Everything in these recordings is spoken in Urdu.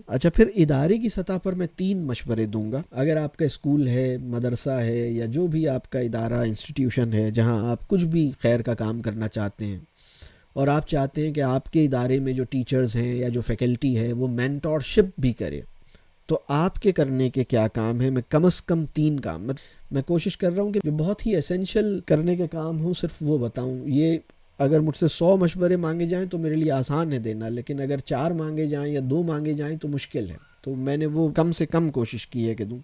اچھا، پھر ادارے کی سطح پر میں 3 مشورے دوں گا. اگر آپ کا اسکول ہے، مدرسہ ہے، یا جو بھی آپ کا ادارہ انسٹیٹیوشن ہے جہاں آپ کچھ بھی خیر کا کام کرنا چاہتے ہیں، اور آپ چاہتے ہیں کہ آپ کے ادارے میں جو ٹیچرز ہیں یا جو فیکلٹی ہے وہ مینٹورشپ بھی کرے، تو آپ کے کرنے کے کیا کام ہیں؟ میں کم از کم 3 کام میں کوشش کر رہا ہوں کہ جو بہت ہی ایسینشل کرنے کے کام ہوں صرف وہ بتاؤں. یہ اگر مجھ سے 100 مشورے مانگے جائیں تو میرے لیے آسان ہے دینا، لیکن اگر 4 مانگے جائیں یا 2 مانگے جائیں تو مشکل ہے. تو میں نے وہ کم سے کم کوشش کی ہے کہ دوں.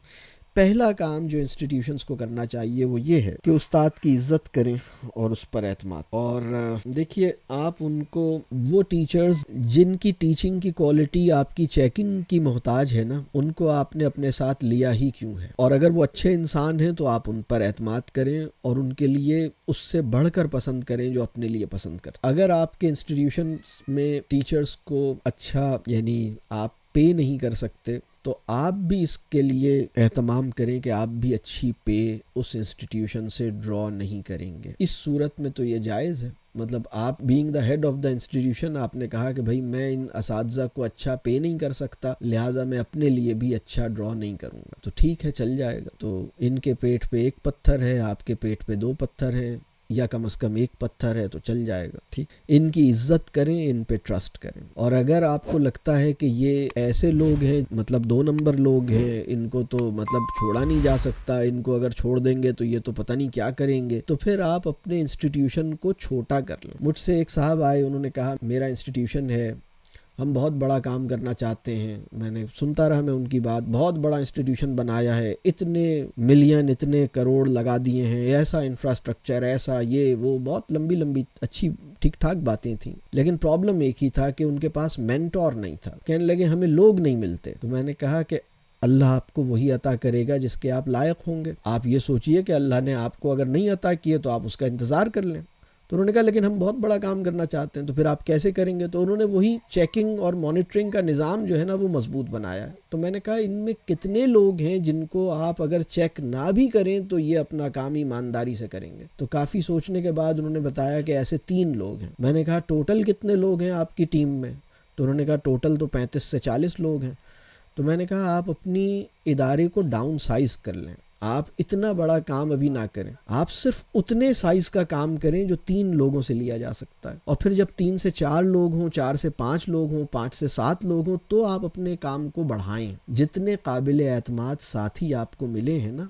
پہلا کام جو انسٹیٹیوشنز کو کرنا چاہیے وہ یہ ہے کہ استاد کی عزت کریں اور اس پر اعتماد. اور دیکھیے، آپ ان کو، وہ ٹیچرز جن کی ٹیچنگ کی کوالٹی آپ کی چیکنگ کی محتاج ہے نا، ان کو آپ نے اپنے ساتھ لیا ہی کیوں ہے؟ اور اگر وہ اچھے انسان ہیں تو آپ ان پر اعتماد کریں اور ان کے لیے اس سے بڑھ کر پسند کریں جو اپنے لیے پسند کریں. اگر آپ کے انسٹیٹیوشن میں ٹیچرز کو اچھا، یعنی آپ پے نہیں کر سکتے، تو آپ بھی اس کے لیے اہتمام کریں کہ آپ بھی اچھی پے اس انسٹیٹیوشن سے ڈرا نہیں کریں گے. اس صورت میں تو یہ جائز ہے. مطلب آپ being the head of the institution, آپ نے کہا کہ بھائی میں ان اساتذہ کو اچھا پے نہیں کر سکتا، لہٰذا میں اپنے لیے بھی اچھا ڈرا نہیں کروں گا. تو ٹھیک ہے، چل جائے گا. تو ان کے پیٹ پہ 1 پتھر ہے، آپ کے پیٹ پہ 2 پتھر ہیں، یا کم از کم 1 پتھر ہے، تو چل جائے گا. ٹھیک، ان کی عزت کریں، ان پہ ٹرسٹ کریں. اور اگر آپ کو لگتا ہے کہ یہ ایسے لوگ ہیں، مطلب 2 نمبر لوگ ہیں، ان کو تو مطلب چھوڑا نہیں جا سکتا، ان کو اگر چھوڑ دیں گے تو یہ تو پتہ نہیں کیا کریں گے، تو پھر آپ اپنے انسٹیٹیوشن کو چھوٹا کر لیں. مجھ سے ایک صاحب آئے، انہوں نے کہا میرا انسٹیٹیوشن ہے، ہم بہت بڑا کام کرنا چاہتے ہیں. میں نے سنتا رہا، میں ان کی بات، بہت بڑا انسٹیٹیوشن بنایا ہے، اتنے ملین، اتنے کروڑ لگا دیے ہیں، ایسا انفراسٹرکچر، ایسا یہ وہ، بہت لمبی لمبی اچھی ٹھیک ٹھاک باتیں تھیں. لیکن پرابلم ایک ہی تھا کہ ان کے پاس مینٹور نہیں تھا. کہنے لگے ہمیں لوگ نہیں ملتے. تو میں نے کہا کہ اللہ آپ کو وہی عطا کرے گا جس کے آپ لائق ہوں گے. آپ یہ سوچئے کہ اللہ نے آپ کو اگر نہیں عطا کیے تو آپ اس کا انتظار کر لیں. تو انہوں نے کہا لیکن ہم بہت بڑا کام کرنا چاہتے ہیں. تو پھر آپ کیسے کریں گے؟ تو انہوں نے وہی چیکنگ اور مانیٹرنگ کا نظام جو ہے نا وہ مضبوط بنایا ہے. تو میں نے کہا ان میں کتنے لوگ ہیں جن کو آپ اگر چیک نہ بھی کریں تو یہ اپنا کام ایمانداری سے کریں گے؟ تو کافی سوچنے کے بعد انہوں نے بتایا کہ ایسے 3 لوگ ہیں. میں نے کہا ٹوٹل کتنے لوگ ہیں آپ کی ٹیم میں؟ تو انہوں نے کہا ٹوٹل تو 35 سے 40 لوگ ہیں. تو میں نے کہا آپ اپنی ادارے کو ڈاؤن سائز کر لیں، آپ اتنا بڑا کام ابھی نہ کریں، آپ صرف اتنے سائز کا کام کریں جو 3 لوگوں سے لیا جا سکتا ہے. اور پھر جب 3 سے 4 لوگ ہوں، 4 سے 5 لوگ ہوں، 5 سے 7 لوگ ہوں، تو آپ اپنے کام کو بڑھائیں. جتنے قابل اعتماد ساتھی آپ کو ملے ہیں نا،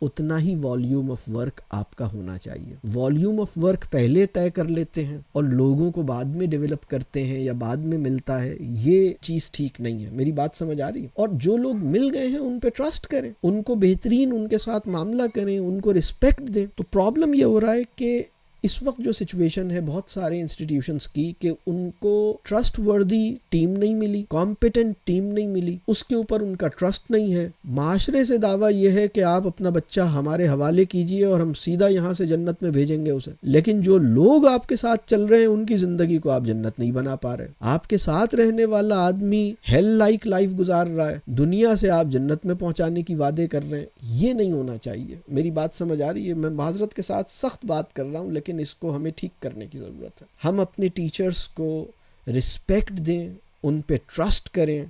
اتنا ہی والیوم آف ورک آپ کا ہونا چاہیے. والیوم آف ورک پہلے طے کر لیتے ہیں اور لوگوں کو بعد میں ڈیولپ کرتے ہیں یا بعد میں ملتا ہے، یہ چیز ٹھیک نہیں ہے. میری بات سمجھ آ رہی ہے؟ اور جو لوگ مل گئے ہیں ان پہ ٹرسٹ کریں، ان کو بہترین ان کے ساتھ معاملہ کریں، ان کو رسپیکٹ دیں. تو پرابلم یہ ہو رہا ہے کہ اس وقت جو سچویشن ہے بہت سارے انسٹیٹیوشنز کی کہ ان کو ٹرسٹ وردی ٹیم نہیں ملی، کمپیٹنٹ ٹیم نہیں ملی، اس کے اوپر ان کا ٹرسٹ نہیں ہے. معاشرے سے دعویٰ یہ ہے کہ آپ اپنا بچہ ہمارے حوالے کیجئے اور ہم سیدھا یہاں سے جنت میں بھیجیں گے اسے. لیکن جو لوگ آپ کے ساتھ چل رہے ہیں ان کی زندگی کو آپ جنت نہیں بنا پا رہے. آپ کے ساتھ رہنے والا آدمی ہیل لائک لائف گزار رہا ہے، دنیا سے آپ جنت میں پہنچانے کی وعدے کر رہے ہیں. یہ نہیں ہونا چاہیے. میری بات سمجھ آ رہی ہے؟ میں معذرت کے ساتھ سخت بات کر رہا ہوں، لیکن اس کو ہمیں ٹھیک کرنے کی ضرورت ہے. ہم اپنے ٹیچرز کو رسپیکٹ دیں، ان پہ ٹرسٹ کریں،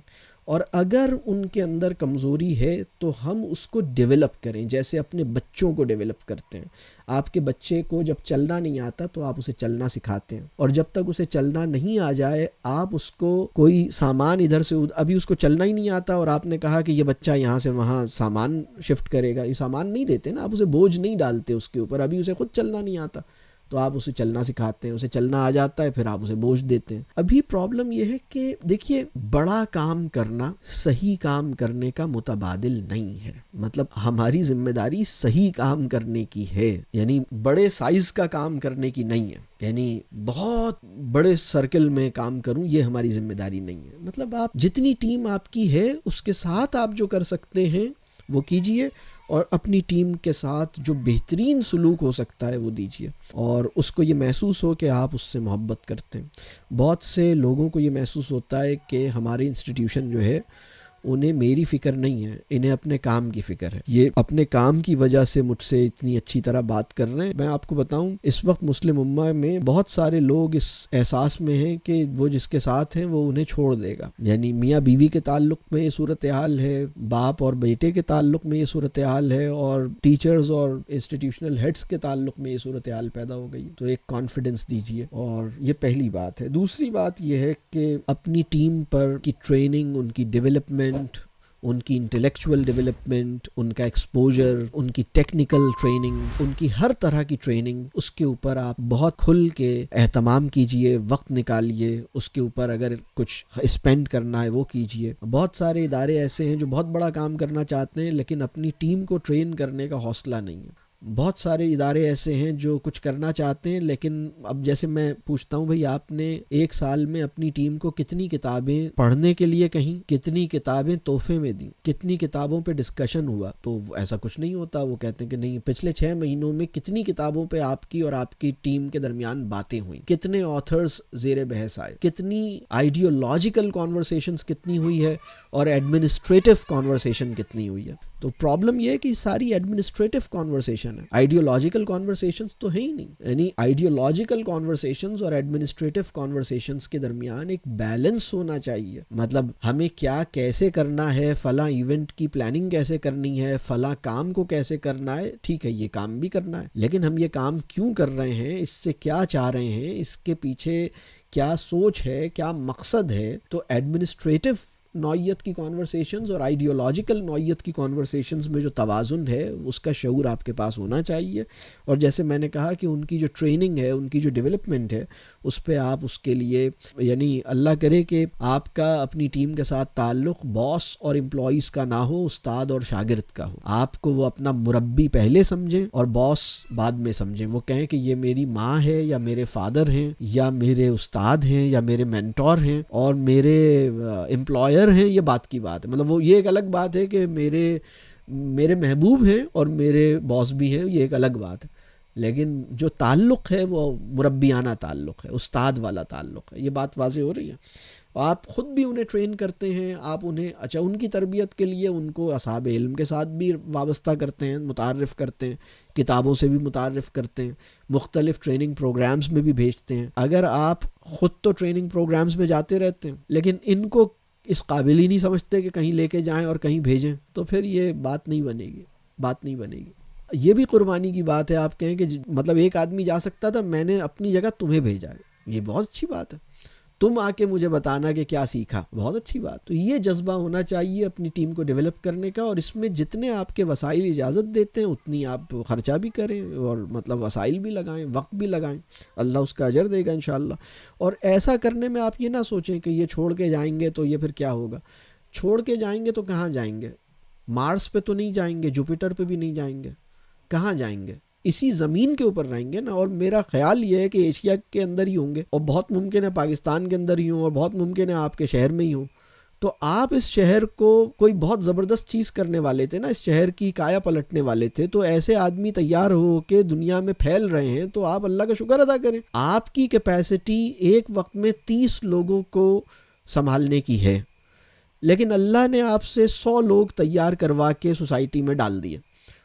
اور اگر ان کے اندر کمزوری ہے تو ہم اس کو ڈیولپ کریں، جیسے اپنے بچوں کو ڈیولپ کرتے ہیں. آپ کے بچے کو جب چلنا نہیں آتا تو آپ اسے چلنا سکھاتے ہیں، اور جب تک اسے چلنا نہیں آ جائے آپ اس کو کوئی سامان ادھر سے ابھی اس کو چلنا ہی نہیں آتا اور آپ نے کہا کہ یہ بچہ یہاں سے وہاں سامان شفٹ کرے گا، یہ سامان نہیں دیتے نا، آپ اسے بوجھ نہیں ڈالتے اس کے اوپر، ابھی اسے خود چلنا نہیں آتا تو آپ اسے چلنا سکھاتے ہیں، اسے چلنا آ جاتا ہے پھر آپ اسے بوجھ دیتے ہیں. ابھی پرابلم یہ ہے کہ دیکھیے بڑا کام کرنا صحیح کام کرنے کا متبادل نہیں ہے. مطلب ہماری ذمہ داری صحیح کام کرنے کی ہے، یعنی بڑے سائز کا کام کرنے کی نہیں ہے. یعنی بہت بڑے سرکل میں کام کروں یہ ہماری ذمہ داری نہیں ہے. مطلب آپ جتنی ٹیم آپ کی ہے اس کے ساتھ آپ جو کر سکتے ہیں وہ کیجئے، اور اپنی ٹیم کے ساتھ جو بہترین سلوک ہو سکتا ہے وہ دیجیے، اور اس کو یہ محسوس ہو کہ آپ اس سے محبت کرتے ہیں. بہت سے لوگوں کو یہ محسوس ہوتا ہے کہ ہماری انسٹیٹیوشن جو ہے انہیں میری فکر نہیں ہے، انہیں اپنے کام کی فکر ہے. یہ اپنے کام کی وجہ سے مجھ سے اتنی اچھی طرح بات کر رہے ہیں. میں آپ کو بتاؤں اس وقت مسلم امہ میں بہت سارے لوگ اس احساس میں ہیں کہ وہ جس کے ساتھ ہیں وہ انہیں چھوڑ دے گا. یعنی میاں بیوی کے تعلق میں یہ صورتحال ہے، باپ اور بیٹے کے تعلق میں یہ صورتحال ہے، اور ٹیچرز اور انسٹیٹیوشنل ہیڈز کے تعلق میں یہ صورتحال پیدا ہو گئی. تو ایک کانفیڈنس دیجیے. اور یہ پہلی بات ہے. دوسری بات یہ ہے کہ اپنی ٹیم پر کی ٹریننگ، ان کی ڈیولپمنٹ، ان کی انٹلیکچول ڈیولپمنٹ، ان کا ایکسپوجر، ان کی ٹیکنیکل ٹریننگ، ان کی ہر طرح کی ٹریننگ، اس کے اوپر آپ بہت کھل کے اہتمام کیجئے، وقت نکالیے، اس کے اوپر اگر کچھ اسپینڈ کرنا ہے وہ کیجئے. بہت سارے ادارے ایسے ہیں جو بہت بڑا کام کرنا چاہتے ہیں لیکن اپنی ٹیم کو ٹرین کرنے کا حوصلہ نہیں ہے. بہت سارے ادارے ایسے ہیں جو کچھ کرنا چاہتے ہیں لیکن اب جیسے میں پوچھتا ہوں بھئی آپ نے ایک سال میں اپنی ٹیم کو کتنی کتابیں پڑھنے کے لیے کہیں، کتنی کتابیں تحفے میں دیں، کتنی کتابوں پہ ڈسکشن ہوا؟ تو ایسا کچھ نہیں ہوتا. وہ کہتے ہیں کہ نہیں، پچھلے 6 مہینوں میں کتنی کتابوں پہ آپ کی اور آپ کی ٹیم کے درمیان باتیں ہوئیں، کتنے آتھرز زیر بحث آئے، کتنی آئیڈیولوجیکل کانورسیشنز کتنی ہوئی ہے، اور ایڈمنسٹریٹو کانورسیشن کتنی ہوئی ہے. تو پرابلم یہ ہے کہ ساری ایڈمنسٹریٹو کانورسیشن ہے، آئیڈیولوجیکل کانورسیشنز تو ہے ہی نہیں. یعنی آئیڈیولوجیکل کانورسیشنز اور ایڈمنسٹریٹو کانورسیشنز کے درمیان ایک بیلنس ہونا چاہیے. مطلب ہمیں کیا کیسے کرنا ہے، فلاں ایونٹ کی پلاننگ کیسے کرنی ہے، فلاں کام کو کیسے کرنا ہے. ٹھیک ہے یہ کام بھی کرنا ہے لیکن ہم یہ کام کیوں کر رہے ہیں، اس سے کیا چاہ رہے ہیں، اس کے پیچھے کیا سوچ ہے، کیا مقصد ہے. تو ایڈمنسٹریٹو نوعیت کی کانورسیشنز اور آئیڈیولوجیکل نوعیت کی کانورسیشنز میں جو توازن ہے اس کا شعور آپ کے پاس ہونا چاہیے. اور جیسے میں نے کہا کہ ان کی جو ٹریننگ ہے، ان کی جو ڈیولپمنٹ ہے، اس پہ آپ اس کے لیے یعنی اللہ کرے کہ آپ کا اپنی ٹیم کے ساتھ تعلق باس اور امپلائیز کا نہ ہو، استاد اور شاگرد کا ہو. آپ کو وہ اپنا مربی پہلے سمجھیں اور باس بعد میں سمجھیں. وہ کہیں کہ یہ میری ماں ہے یا میرے فادر ہیں یا میرے استاد ہیں یا میرے مینٹور ہیں اور میرے امپلائر ہیں. یہ بات کی بات ہے. مطلب وہ یہ ایک الگ بات ہے کہ میرے محبوب ہیں اور میرے باس بھی ہیں، یہ ایک الگ بات ہے. لیکن جو تعلق ہے وہ مربیانہ تعلق ہے، استاد والا تعلق ہے. یہ بات واضح ہو رہی ہے. آپ خود بھی انہیں ٹرین کرتے ہیں، آپ انہیں ان کی تربیت کے لیے ان کو اصحاب علم کے ساتھ بھی وابستہ کرتے ہیں، متعارف کرتے ہیں، کتابوں سے بھی متعارف کرتے ہیں، مختلف ٹریننگ پروگرامز میں بھی بھیجتے ہیں. اگر آپ خود تو ٹریننگ پروگرامز میں جاتے رہتے ہیں لیکن ان کو اس قابل ہی نہیں سمجھتے کہ کہیں لے کے جائیں اور کہیں بھیجیں، تو پھر یہ بات نہیں بنے گی. یہ بھی قربانی کی بات ہے. آپ کہیں کہ مطلب ایک آدمی جا سکتا تھا، میں نے اپنی جگہ تمہیں بھیجا ہے، یہ بہت اچھی بات ہے. تم آ کے مجھے بتانا کہ کیا سیکھا، بہت اچھی بات. تو یہ جذبہ ہونا چاہیے اپنی ٹیم کو ڈیولپ کرنے کا، اور اس میں جتنے آپ کے وسائل اجازت دیتے ہیں اتنی آپ خرچہ بھی کریں اور مطلب وسائل بھی لگائیں، وقت بھی لگائیں. اللہ اس کا اجر دے گا انشاءاللہ. اور ایسا کرنے میں آپ یہ نہ سوچیں کہ یہ چھوڑ کے جائیں گے تو یہ پھر کیا ہوگا. چھوڑ کے جائیں گے تو کہاں جائیں گے؟ مارس پہ تو نہیں جائیں گے، جوپیٹر پہ بھی نہیں جائیں گے. کہاں جائیں گے؟ اسی زمین کے اوپر رہیں گے نا. اور میرا خیال یہ ہے کہ ایشیا کے اندر ہی ہوں گے، اور بہت ممکن ہے پاکستان کے اندر ہی ہوں، اور بہت ممکن ہے آپ کے شہر میں ہی ہوں. تو آپ اس شہر کو کوئی بہت زبردست چیز کرنے والے تھے نا، اس شہر کی کایا پلٹنے والے تھے. تو ایسے آدمی تیار ہو کے دنیا میں پھیل رہے ہیں تو آپ اللہ کا شکر ادا کریں. آپ کی کیپیسٹی ایک وقت میں 30 لوگوں کو سنبھالنے کی ہے، لیکن اللہ نے آپ سے 100 لوگ تیار کروا کے سوسائٹی میں ڈال دیے.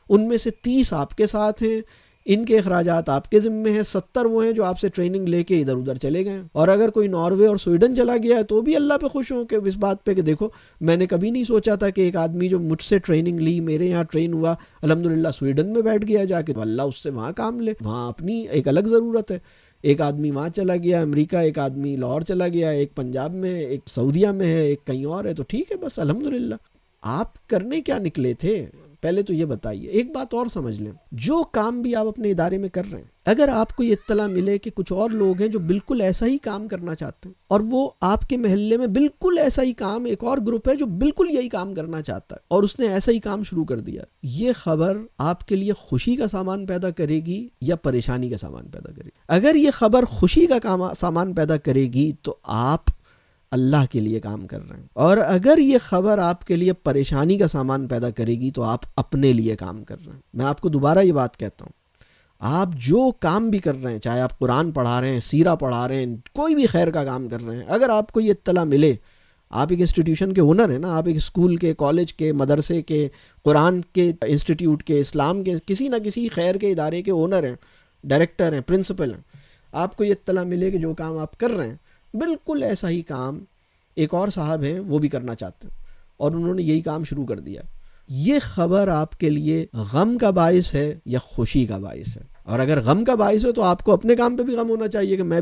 ان میں سے 30 آپ کے ساتھ ہیں، ان کے اخراجات آپ کے ذمے ہیں، 70 وہ ہیں جو آپ سے ٹریننگ لے کے ادھر ادھر چلے گئے. اور اگر کوئی ناروے اور سویڈن چلا گیا ہے تو بھی اللہ پہ خوش ہوں کہ اس بات پہ کہ دیکھو میں نے کبھی نہیں سوچا تھا کہ ایک آدمی جو مجھ سے ٹریننگ لی، میرے یہاں ٹرین ہوا، الحمدللہ سویڈن میں بیٹھ گیا جا کے، تو اللہ اس سے وہاں کام لے. وہاں اپنی ایک الگ ضرورت ہے. ایک آدمی وہاں چلا گیا امریکہ، ایک آدمی لاہور چلا گیا، ایک پنجاب میں، ایک سعودیہ میں ہے، ایک کہیں اور ہے. تو ٹھیک ہے، بس الحمدللہ. آپ کرنے کیا نکلے تھے پہلے تو یہ بتائیے. ایک بات اور سمجھ لیں، جو کام بھی آپ اپنے ادارے میں کر رہے ہیں، اگر آپ کو یہ اطلاع ملے کہ کچھ اور لوگ ہیں جو بالکل ایسا ہی کام کرنا چاہتے ہیں، اور وہ آپ کے محلے میں بالکل ایسا ہی کام، ایک اور گروپ ہے جو بالکل یہی کام کرنا چاہتا ہے اور اس نے ایسا ہی کام شروع کر دیا، یہ خبر آپ کے لیے خوشی کا سامان پیدا کرے گی یا پریشانی کا سامان پیدا کرے گی؟ اگر یہ خبر خوشی کا سامان پیدا کرے گی تو آپ اللہ کے لیے کام کر رہے ہیں، اور اگر یہ خبر آپ کے لیے پریشانی کا سامان پیدا کرے گی تو آپ اپنے لیے کام کر رہے ہیں. میں آپ کو دوبارہ یہ بات کہتا ہوں، آپ جو کام بھی کر رہے ہیں، چاہے آپ قرآن پڑھا رہے ہیں، سیرہ پڑھا رہے ہیں، کوئی بھی خیر کا کام کر رہے ہیں، اگر آپ کو یہ اطلاع ملے آپ ایک انسٹیٹیوشن کے اونر ہیں نا, آپ ایک اسکول کے, کالج کے, مدرسے کے, قرآن کے انسٹیٹیوٹ کے, اسلام کے کسی نہ کسی خیر کے ادارے کے اونر ہیں, ڈائریکٹر ہیں, پرنسپل ہیں. آپ کو یہ اطلاع ملے کہ جو کام آپ کر رہے ہیں بالکل ایسا ہی کام ایک اور صاحب ہیں وہ بھی کرنا چاہتے ہیں اور انہوں نے یہی کام شروع کر دیا. یہ خبر آپ کے لیے غم کا باعث ہے یا خوشی کا باعث ہے؟ اور اگر غم کا باعث ہے تو آپ کو اپنے کام پہ بھی غم ہونا چاہیے کہ میں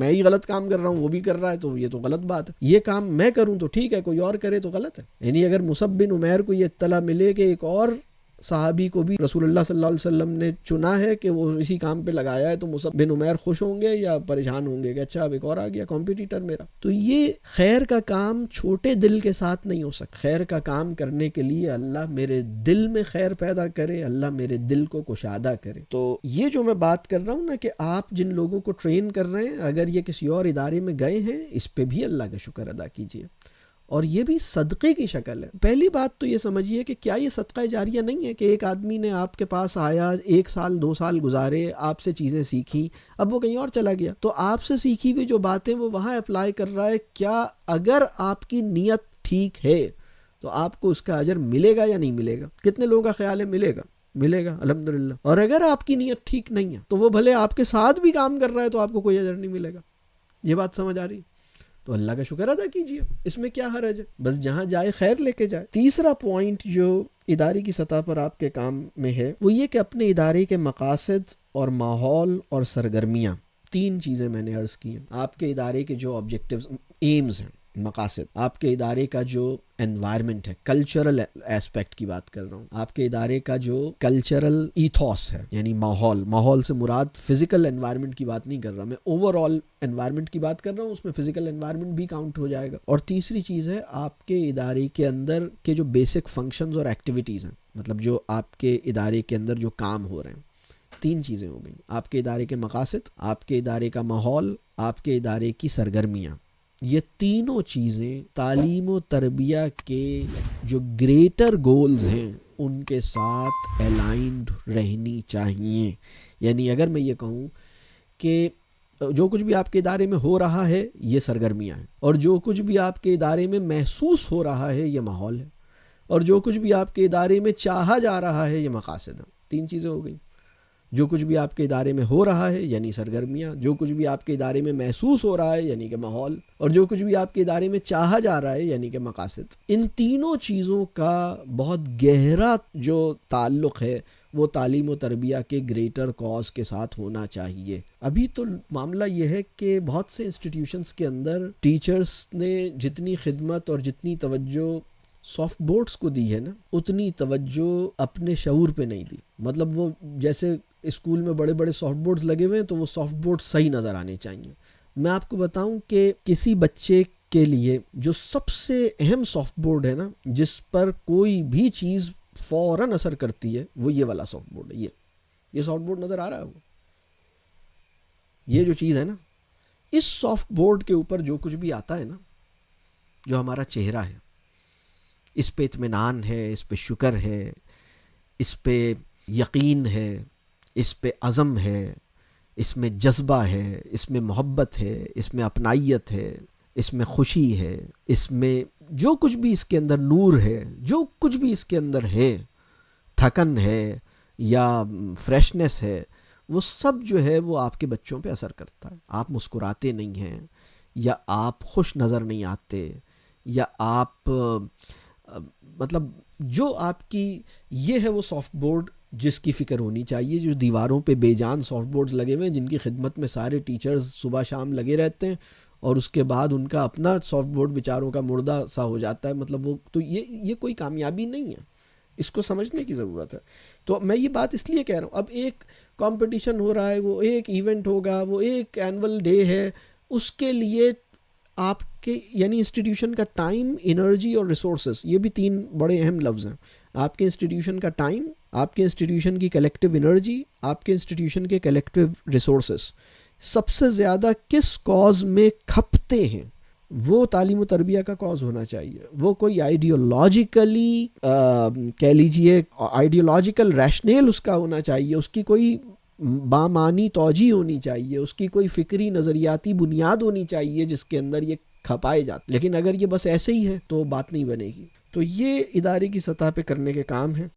ہی غلط کام کر رہا ہوں, وہ بھی کر رہا ہے, تو یہ تو غلط بات ہے. یہ کام میں کروں تو ٹھیک ہے, کوئی اور کرے تو غلط ہے. یعنی اگر مصعب بن عمیر کو یہ اطلاع ملے کہ ایک اور صحابی کو بھی رسول اللہ صلی اللہ علیہ وسلم نے چنا ہے کہ وہ اسی کام پہ لگایا ہے, تو مصعب بن عمیر خوش ہوں گے یا پریشان ہوں گے کہ اچھا اب ایک اور آ گیا کمپٹیٹر میرا؟ تو یہ خیر کا کام چھوٹے دل کے ساتھ نہیں ہو سکتا. خیر کا کام کرنے کے لیے اللہ میرے دل میں خیر پیدا کرے, اللہ میرے دل کو کشادہ کرے. تو یہ جو میں بات کر رہا ہوں نا کہ آپ جن لوگوں کو ٹرین کر رہے ہیں اگر یہ کسی اور ادارے میں گئے ہیں, اس پہ بھی اللہ کا شکر ادا کیجیے. اور یہ بھی صدقے کی شکل ہے. پہلی بات تو یہ سمجھیے کہ کیا یہ صدقہ جاریہ نہیں ہے کہ ایک آدمی نے آپ کے پاس آیا, 1 سال 2 سال گزارے, آپ سے چیزیں سیکھی, اب وہ کہیں اور چلا گیا, تو آپ سے سیکھی ہوئی جو باتیں وہ وہاں اپلائی کر رہا ہے. کیا اگر آپ کی نیت ٹھیک ہے تو آپ کو اس کا اجر ملے گا یا نہیں ملے گا؟ کتنے لوگوں کا خیال ہے ملے گا؟ ملے گا الحمدللہ. اور اگر آپ کی نیت ٹھیک نہیں ہے تو وہ بھلے آپ کے ساتھ بھی کام کر رہا ہے تو آپ کو کوئی اجر نہیں ملے گا. یہ بات سمجھ آ رہی؟ تو اللہ کا شکر ادا کیجیے, اس میں کیا حرج ہے, بس جہاں جائے خیر لے کے جائے. تیسرا پوائنٹ جو ادارے کی سطح پر آپ کے کام میں ہے وہ یہ کہ اپنے ادارے کے مقاصد اور ماحول اور سرگرمیاں, 3 چیزیں میں نے عرض کی ہیں. آپ کے ادارے کے جو آبجیکٹیوز, ایمز ہیں, مقاصد, آپ کے ادارے کا جو انوائرمنٹ ہے, کلچرل ایسپیکٹ کی بات کر رہا ہوں, آپ کے ادارے کا جو کلچرل ایتھوس ہے یعنی ماحول سے مراد فزیکل انوائرمنٹ کی بات نہیں کر رہا میں, اوور آل انوائرمنٹ کی بات کر رہا ہوں, اس میں فزیکل انوائرمنٹ بھی کاؤنٹ ہو جائے گا. اور تیسری چیز ہے آپ کے ادارے کے اندر کے جو بیسک فنکشنز اور ایکٹیویٹیز ہیں, مطلب جو آپ کے ادارے کے اندر جو کام ہو رہے ہیں. 3 چیزیں ہو گئیں, آپ کے ادارے کے مقاصد, آپ کے ادارے کا ماحول, آپ کے ادارے کی سرگرمیاں. یہ تینوں چیزیں تعلیم و تربیہ کے جو گریٹر گولز ہیں ان کے ساتھ الائنڈ رہنی چاہیے. یعنی اگر میں یہ کہوں کہ جو کچھ بھی آپ کے ادارے میں ہو رہا ہے یہ سرگرمیاں ہیں, اور جو کچھ بھی آپ کے ادارے میں محسوس ہو رہا ہے یہ ماحول ہے, اور جو کچھ بھی آپ کے ادارے میں چاہا جا رہا ہے یہ مقاصد ہیں. 3 چیزیں ہو گئیں. جو کچھ بھی آپ کے ادارے میں ہو رہا ہے یعنی سرگرمیاں, جو کچھ بھی آپ کے ادارے میں محسوس ہو رہا ہے یعنی کہ ماحول, اور جو کچھ بھی آپ کے ادارے میں چاہا جا رہا ہے یعنی کہ مقاصد. ان تینوں چیزوں کا بہت گہرا جو تعلق ہے وہ تعلیم و تربیہ کے گریٹر کاز کے ساتھ ہونا چاہیے. ابھی تو معاملہ یہ ہے کہ بہت سے انسٹیٹیوشنز کے اندر ٹیچرز نے جتنی خدمت اور جتنی توجہ سافٹ بورڈز کو دی ہے نا, اتنی توجہ اپنے شعور پہ نہیں دی. مطلب وہ جیسے اسکول میں بڑے بڑے سافٹ بورڈز لگے ہوئے ہیں تو وہ سافٹ بورڈ صحیح نظر آنے چاہیے. میں آپ کو بتاؤں کہ کسی بچے کے لیے جو سب سے اہم سافٹ بورڈ ہے نا, جس پر کوئی بھی چیز فوراً اثر کرتی ہے, وہ یہ والا سافٹ بورڈ ہے. یہ سافٹ بورڈ نظر آ رہا ہے, وہ یہ جو چیز ہے نا, اس سافٹ بورڈ کے اوپر جو کچھ بھی آتا ہے نا, جو ہمارا چہرہ ہے, اس پہ اطمینان ہے, اس پہ شکر ہے, اس پہ یقین ہے, اس پہ عزم ہے, اس میں جذبہ ہے, اس میں محبت ہے, اس میں اپنائیت ہے, اس میں خوشی ہے, اس میں جو کچھ بھی اس کے اندر نور ہے, جو کچھ بھی اس کے اندر ہے, تھکن ہے یا فریشنس ہے, وہ سب جو ہے وہ آپ کے بچوں پہ اثر کرتا ہے. آپ مسکراتے نہیں ہیں, یا آپ خوش نظر نہیں آتے, یا آپ مطلب جو آپ کی یہ ہے وہ سافٹ بورڈ جس کی فکر ہونی چاہیے. جو دیواروں پہ بے جان سافٹ بورڈز لگے ہوئے ہیں جن کی خدمت میں سارے ٹیچرز صبح شام لگے رہتے ہیں, اور اس کے بعد ان کا اپنا سافٹ بورڈ بیچاروں کا مردہ سا ہو جاتا ہے. مطلب وہ تو یہ کوئی کامیابی نہیں ہے, اس کو سمجھنے کی ضرورت ہے. تو میں یہ بات اس لیے کہہ رہا ہوں, اب ایک کمپٹیشن ہو رہا ہے, وہ ایک ایونٹ ہوگا, وہ ایک اینول ڈے ہے, اس کے لیے آپ کے یعنی انسٹیٹیوشن کا ٹائم, انرجی اور ریسورسز, یہ بھی 3 بڑے اہم لفظ ہیں. آپ کے انسٹیٹیوشن کا ٹائم, آپ کے انسٹیٹیوشن کی کلیکٹیو انرجی, آپ کے انسٹیٹیوشن کے کلیکٹیو ریسورسز سب سے زیادہ کس کاز میں کھپتے ہیں, وہ تعلیم و تربیہ کا کاز ہونا چاہیے. وہ کوئی آئیڈیولوجیکلی کہہ لیجئے آئیڈیولوجیکل ریشنیل اس کا ہونا چاہیے, اس کی کوئی بامانی توجہ ہونی چاہیے, اس کی کوئی فکری نظریاتی بنیاد ہونی چاہیے جس کے اندر یہ کھپائے جاتے، لیکن اگر یہ بس ایسے ہی ہے تو بات نہیں بنے گی۔ تو یہ ادارے کی سطح پہ کرنے کے کام ہیں۔